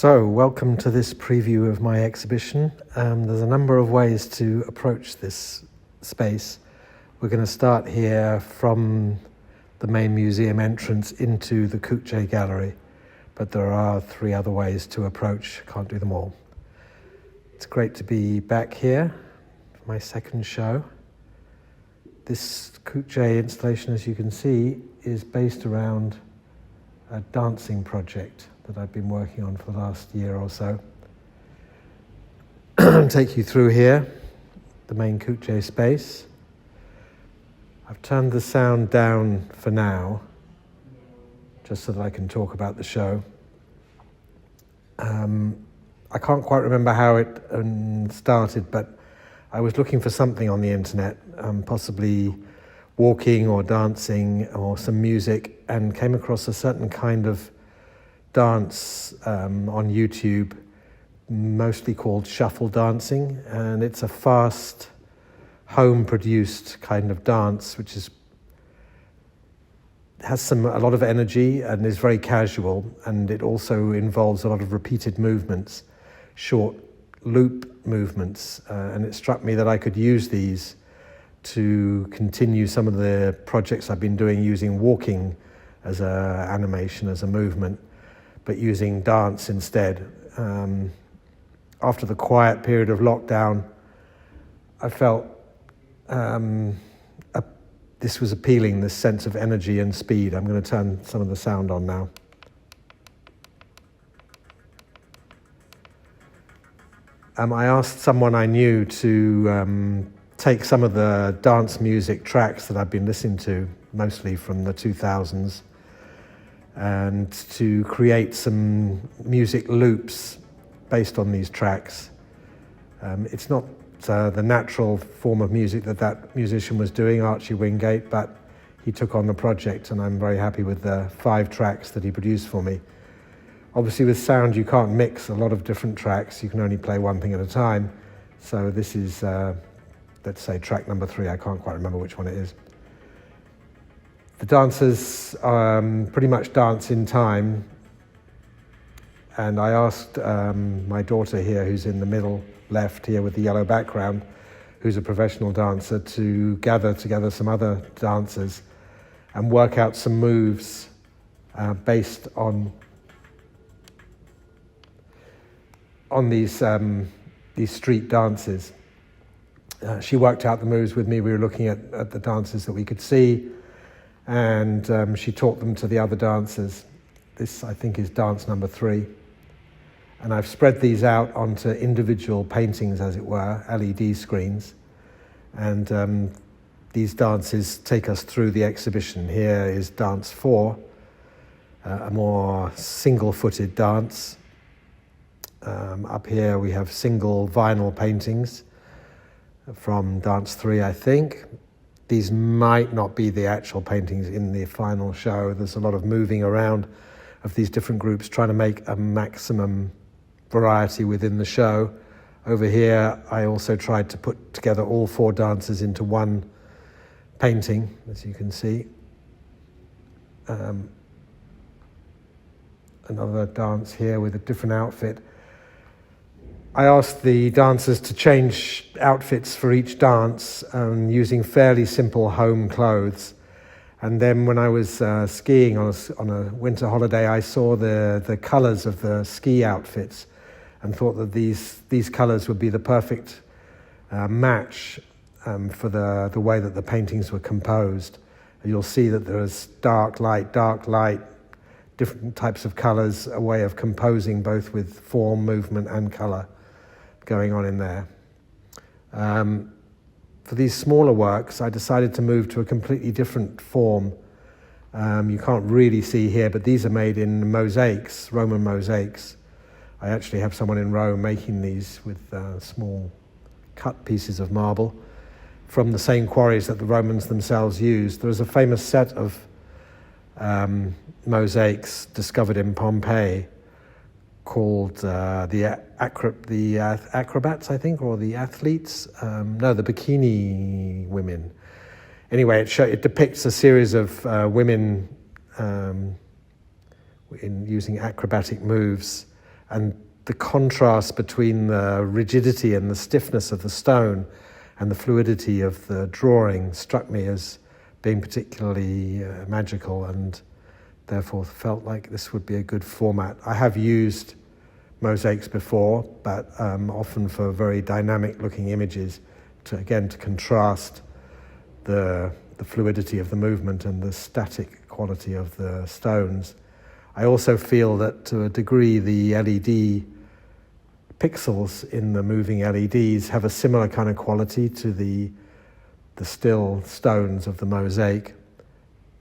So, welcome to this preview of my exhibition. There's a number of ways to approach this space. We're going to start here from the main museum entrance into the Kukje gallery, but there are 3 other ways to approach. Can't do them all. It's great to be back here for my second show. This Kukje installation, as you can see, is based around a dancing project that I've been working on for the last year or so. Take you through here, the main Kukje space. I've turned the sound down for now, just so that I can talk about the show. I can't quite remember how it started, but I was looking for something on the internet, possibly walking or dancing or some music, and came across a certain kind of dance on YouTube, mostly called shuffle dancing, and it's a fast, home-produced kind of dance, which has a lot of energy and is very casual, and it also involves a lot of repeated movements, short loop movements, and it struck me that I could use these to continue some of the projects I've been doing using walking as an animation, as a movement, but using dance instead. After the quiet period of lockdown, I felt this was appealing, this sense of energy and speed. I'm going to turn some of the sound on now. I asked someone I knew to take some of the dance music tracks that I've been listening to, mostly from the 2000s, and to create some music loops based on these tracks. It's not the natural form of music that musician was doing, Archie Wingate, but he took on the project, and I'm very happy with the 5 tracks that he produced for me. Obviously with sound you can't mix a lot of different tracks, you can only play one thing at a time, so this is, let's say, track number 3, I can't quite remember which one it is. The dancers pretty much dance in time, and I asked my daughter here, who's in the middle left here with the yellow background, who's a professional dancer, to gather together some other dancers and work out some moves based on these street dances. She worked out the moves with me. We were looking at the dances that we could see, and she taught them to the other dancers. This, I think, is dance number 3. And I've spread these out onto individual paintings, as it were, LED screens. And these dances take us through the exhibition. Here is dance 4, a more single-footed dance. Up here we have single vinyl paintings from dance 3, I think. These might not be the actual paintings in the final show. There's a lot of moving around of these different groups, trying to make a maximum variety within the show. Over here, I also tried to put together all 4 dances into one painting, as you can see. Another dance here with a different outfit. I asked the dancers to change outfits for each dance using fairly simple home clothes. And then when I was skiing on a winter holiday, I saw the colours of the ski outfits and thought that these colours would be the perfect match for the way that the paintings were composed. You'll see that there is dark light, different types of colours, a way of composing both with form, movement and colour going on in there. For these smaller works, I decided to move to a completely different form. You can't really see here, but these are made in mosaics, Roman mosaics. I actually have someone in Rome making these with small cut pieces of marble from the same quarries that the Romans themselves used. There's a famous set of mosaics discovered in Pompeii called the acrobats, I think, or the athletes. No, the bikini women. Anyway, it depicts a series of women in using acrobatic moves And the contrast between the rigidity and the stiffness of the stone and the fluidity of the drawing struck me as being particularly magical, and therefore felt like this would be a good format. I have used mosaics before, but often for very dynamic looking images to contrast the fluidity of the movement and the static quality of the stones. I also feel that to a degree the LED pixels in the moving LEDs have a similar kind of quality to the still stones of the mosaic,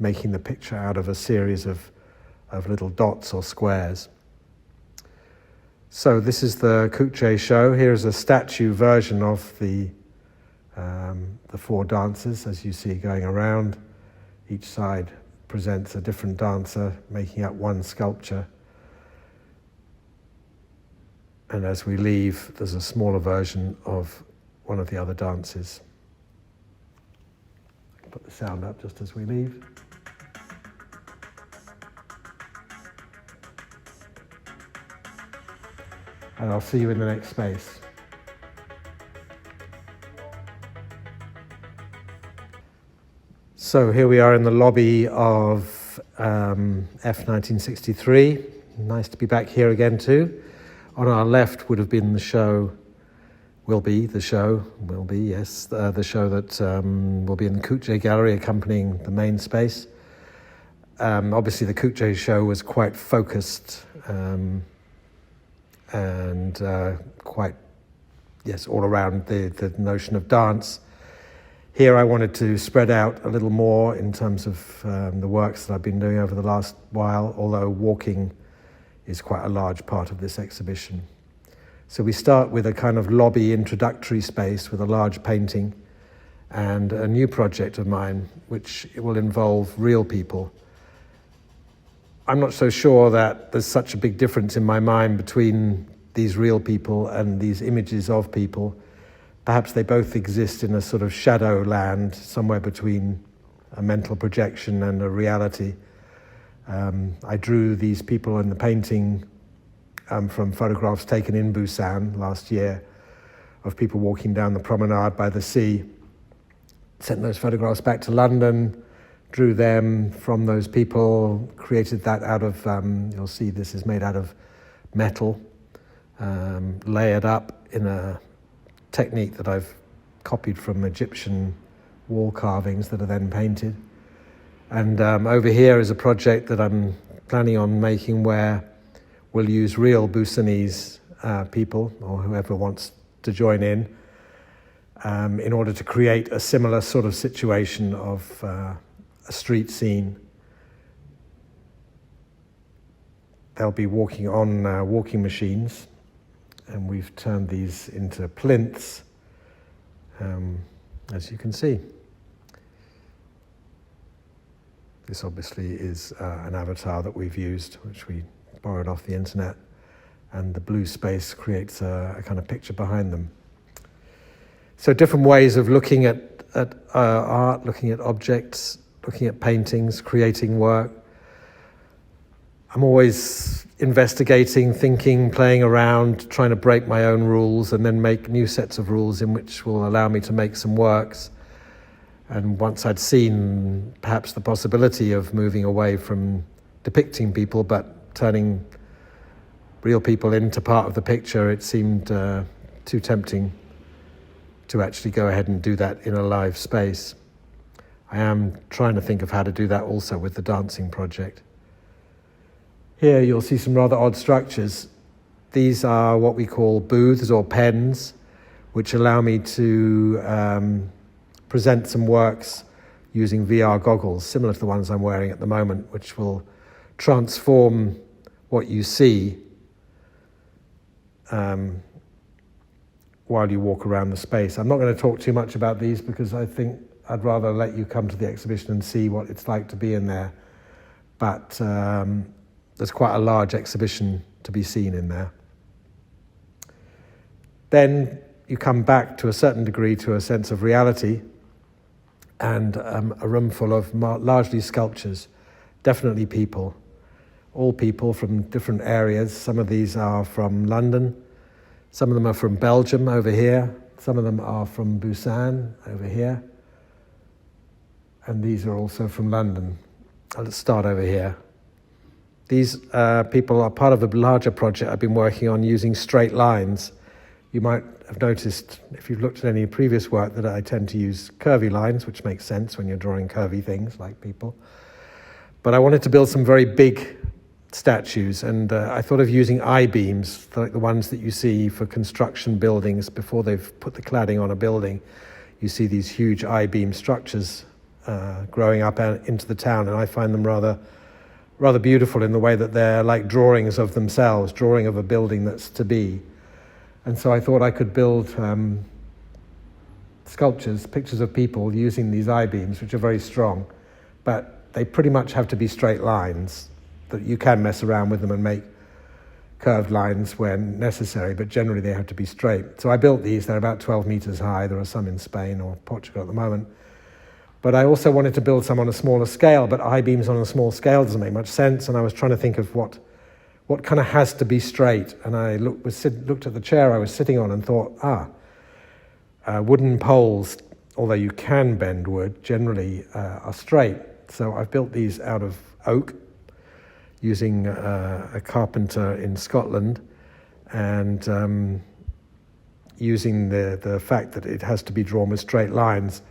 making the picture out of a series of little dots or squares. So this is the Kukje show. Here's a statue version of the four dancers, as you see, going around. Each side presents a different dancer, making up one sculpture. And as we leave, there's a smaller version of one of the other dances. Put the sound up just as we leave. And I'll see you in the next space. So here we are in the lobby of F1963. Nice to be back here again too. On our left would have been the show, the show that will be in the Kukje Gallery accompanying the main space. Obviously the Kukje show was quite focused and all around the notion of dance. Here I wanted to spread out a little more in terms of the works that I've been doing over the last while, although walking is quite a large part of this exhibition. So we start with a kind of lobby introductory space with a large painting and a new project of mine, which will involve real people. I'm not so sure that there's such a big difference in my mind between these real people and these images of people. Perhaps they both exist in a sort of shadow land, somewhere between a mental projection and a reality. I drew these people in the painting from photographs taken in Busan last year of people walking down the promenade by the sea. Sent those photographs back to London, drew them from those people, created that out of, you'll see this is made out of metal, layered up in a technique that I've copied from Egyptian wall carvings that are then painted. And over here is a project that I'm planning on making where we'll use real Busanese people, or whoever wants to join in order to create a similar sort of situation of a street scene. They'll be walking on walking machines, and we've turned these into plinths, as you can see. This obviously is an avatar that we've used, which we borrowed off the internet, and the blue space creates a kind of picture behind them. So different ways of looking at art, looking at objects, looking at paintings, creating work. I'm always investigating, thinking, playing around, trying to break my own rules and then make new sets of rules in which will allow me to make some works. And once I'd seen perhaps the possibility of moving away from depicting people but turning real people into part of the picture, it seemed too tempting to actually go ahead and do that in a live space. I am trying to think of how to do that also with the dancing project. Here you'll see some rather odd structures. These are what we call booths or pens, which allow me to present some works using VR goggles, similar to the ones I'm wearing at the moment, which will transform what you see while you walk around the space. I'm not going to talk too much about these because I think I'd rather let you come to the exhibition and see what it's like to be in there. But there's quite a large exhibition to be seen in there. Then you come back to a certain degree to a sense of reality, and a room full of largely sculptures, definitely people, all people from different areas. Some of these are from London, some of them are from Belgium over here, some of them are from Busan over here, and these are also from London. Let's start over here. These people are part of a larger project I've been working on using straight lines. You might have noticed, if you've looked at any previous work, that I tend to use curvy lines, which makes sense when you're drawing curvy things like people. But I wanted to build some very big statues, and I thought of using I-beams, like the ones that you see for construction buildings before they've put the cladding on a building. You see these huge I-beam structures growing up into the town, and I find them rather beautiful in the way that they're like drawings of themselves, drawing of a building that's to be. And so I thought I could build sculptures, pictures of people using these I-beams, which are very strong, but they pretty much have to be straight lines. That you can mess around with them and make curved lines when necessary, but generally they have to be straight. So I built these. They're about 12 meters high. There are some in Spain or Portugal at the moment. But I also wanted to build some on a smaller scale, but I-beams on a small scale doesn't make much sense, and I was trying to think of what kind of has to be straight. And I looked at the chair I was sitting on and thought, wooden poles, although you can bend wood, generally are straight. So I've built these out of oak, using a carpenter in Scotland, and using the fact that it has to be drawn with straight lines.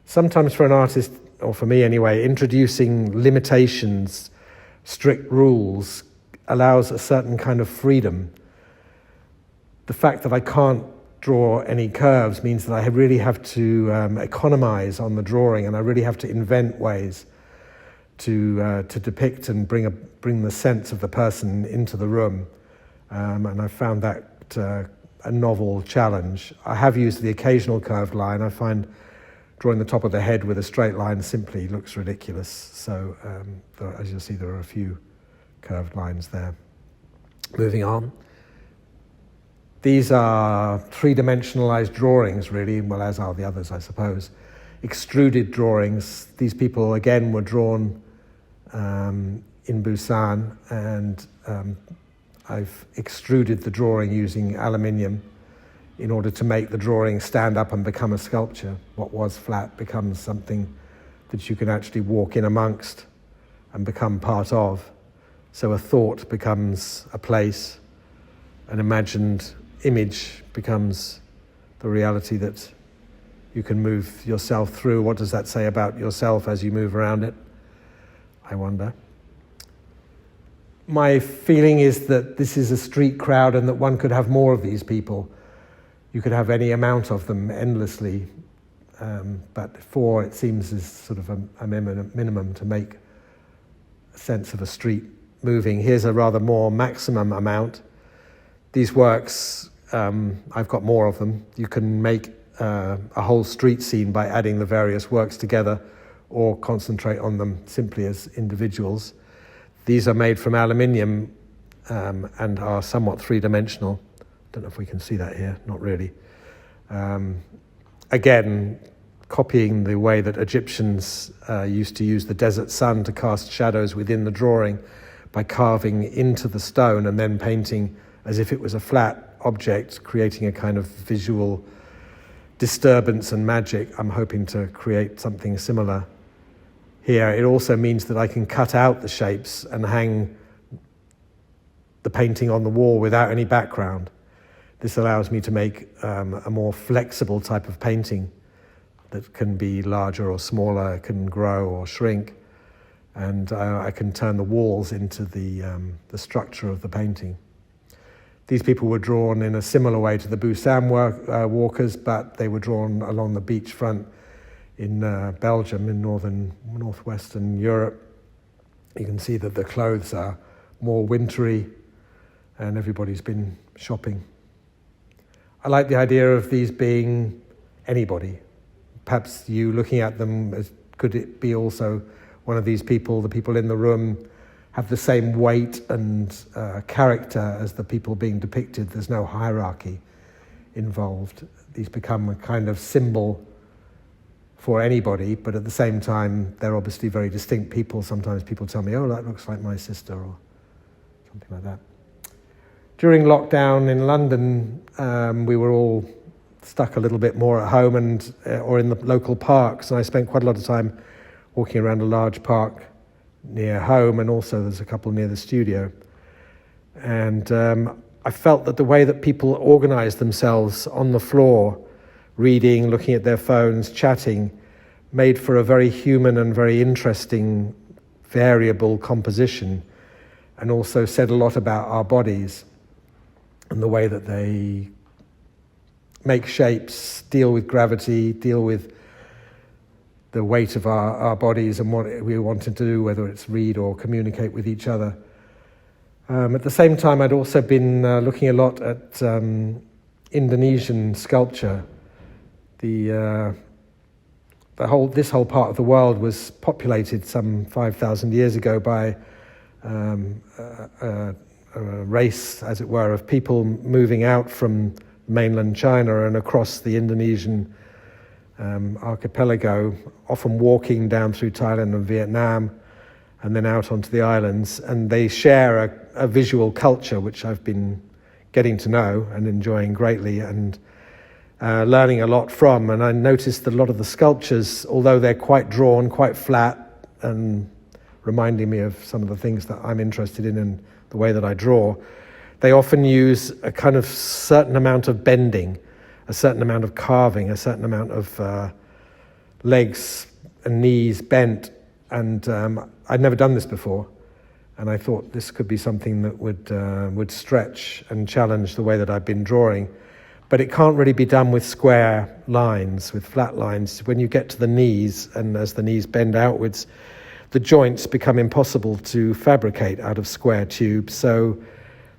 Sometimes for an artist, or for me anyway, introducing limitations, strict rules, allows a certain kind of freedom. The fact that I can't draw any curves means that I really have to economize on the drawing, and I really have to invent ways to depict and bring the sense of the person into the room, and I found that a novel challenge. I have used the occasional curved line. I find drawing the top of the head with a straight line simply looks ridiculous. So as you'll see, there are a few curved lines there. Moving on. These are three-dimensionalized drawings, really, well, as are the others, I suppose. Extruded drawings. These people, again, were drawn in Busan, and I've extruded the drawing using aluminium in order to make the drawing stand up and become a sculpture. What was flat becomes something that you can actually walk in amongst and become part of. So a thought becomes a place, an imagined image becomes the reality that you can move yourself through. What does that say about yourself as you move around it? I wonder. My feeling is that this is a street crowd and that one could have more of these people. You could have any amount of them endlessly, but 4, it seems, is sort of a minimum to make a sense of a street moving. Here's a rather more maximum amount. These works, I've got more of them. You can make a whole street scene by adding the various works together, or concentrate on them simply as individuals. These are made from aluminium and are somewhat three-dimensional. Don't know if we can see that here, not really. Again, copying the way that Egyptians used to use the desert sun to cast shadows within the drawing by carving into the stone and then painting as if it was a flat object, creating a kind of visual disturbance and magic. I'm hoping to create something similar here. It also means that I can cut out the shapes and hang the painting on the wall without any background. This allows me to make a more flexible type of painting that can be larger or smaller, can grow or shrink, and I can turn the walls into the structure of the painting. These people were drawn in a similar way to the Busan walkers, but they were drawn along the beachfront in Belgium, in northwestern Europe. You can see that the clothes are more wintry, and everybody's been shopping. I like the idea of these being anybody. Perhaps you looking at them, could it be also one of these people, the people in the room, have the same weight and character as the people being depicted. There's no hierarchy involved. These become a kind of symbol for anybody, but at the same time, they're obviously very distinct people. Sometimes people tell me, oh, that looks like my sister, or something like that. During lockdown in London, we were all stuck a little bit more at home and or in the local parks, and I spent quite a lot of time walking around a large park near home, and also there's a couple near the studio. And I felt that the way that people organised themselves on the floor, reading, looking at their phones, chatting, made for a very human and very interesting, variable composition, and also said a lot about our bodies and the way that they make shapes, deal with gravity, deal with the weight of our bodies and what we want to do, whether it's read or communicate with each other. At the same time, I'd also been looking a lot at Indonesian sculpture. This whole part of the world was populated some 5,000 years ago by a race, as it were, of people moving out from mainland China and across the Indonesian archipelago, often walking down through Thailand and Vietnam and then out onto the islands. And they share a visual culture which I've been getting to know and enjoying greatly and learning a lot from. And I noticed that a lot of the sculptures, although they're quite drawn, quite flat, and reminding me of some of the things that I'm interested in and the way that I draw, they often use a kind of certain amount of bending, a certain amount of carving, a certain amount of legs and knees bent. And I'd never done this before. And I thought this could be something that would stretch and challenge the way that I've been drawing. But it can't really be done with square lines, with flat lines. When you get to the knees, and as the knees bend outwards, the joints become impossible to fabricate out of square tubes. So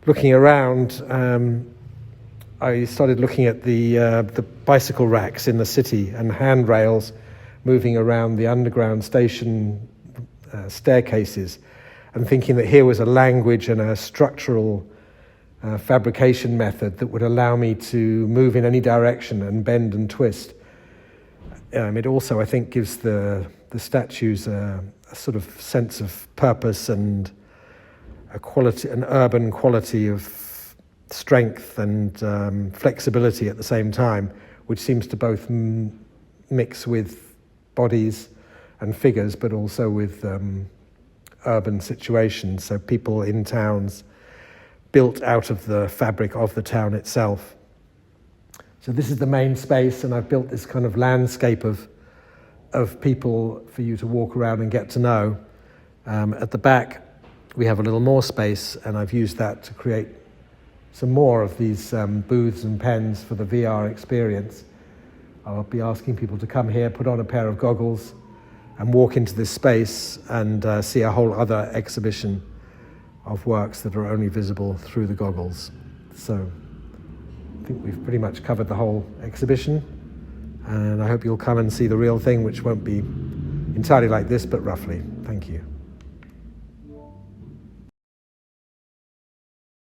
looking around, I started looking at the bicycle racks in the city and handrails moving around the underground station staircases, and thinking that here was a language and a structural fabrication method that would allow me to move in any direction and bend and twist. It also, I think, gives the statues a sort of sense of purpose and a quality, an urban quality of strength and flexibility at the same time, which seems to both mix with bodies and figures, but also with urban situations. So people in towns built out of the fabric of the town itself. So this is the main space, and I've built this kind of landscape of people for you to walk around and get to know. At the back, we have a little more space, and I've used that to create some more of these booths and pens for the VR experience. I'll be asking people to come here, put on a pair of goggles, and walk into this space and see a whole other exhibition of works that are only visible through the goggles. So I think we've pretty much covered the whole exhibition, and I hope you'll come and see the real thing, which won't be entirely like this, but roughly. Thank you.